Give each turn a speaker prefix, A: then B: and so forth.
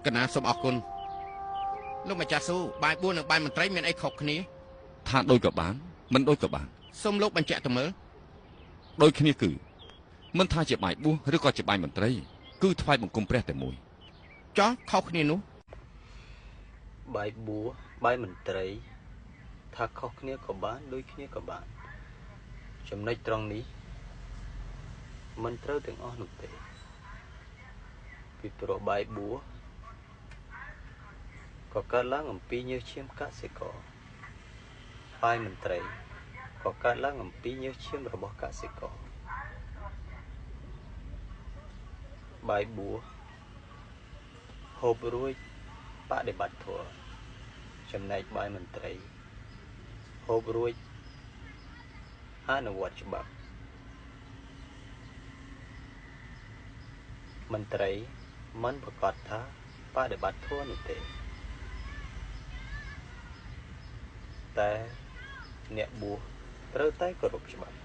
A: កណាសូមអរគុណលោកម្ចាស់ស៊ូបាយ4និងបាយមន្ត្រីមានអីខុសគ្នា
B: ថាដូចក៏បានមិនដូចក៏បាន
A: សូមលោកបញ្ជាក់ទៅមើល
B: ដូចគ្នាគឺមិនថាជាបាយបួសឬក៏ជាបាយមន្ត្រីគឺថ្វាយបង្គំព្រះតែមួយ
A: ចោះខុសគ្នានោះ
C: បាយបួសបាយមន្ត្រីថាខុសគ្នាក៏បានដូចគ្នាក៏បានចំណុចត្រង់នេះមិនត្រូវទាំងអស់នោះទេពីព្រោះបាយបួសក៏កើតឡើងអំពីញើសឈាមកសិករបាយមន្ត្រីក៏កើតឡើងអំពីញើសឈាមរបស់កសិករបាយបួសហូបរួចបដិបត្តិធម៌ចំណែកបាយមន្ត្រីហូបរួចអនុវត្តច្បាប់មន្ត្រីមិនប្រកាសថាបដិបត្តិធម៌នោះទេតែអ្នកបួសត្រូវតែគោរពច្បាប់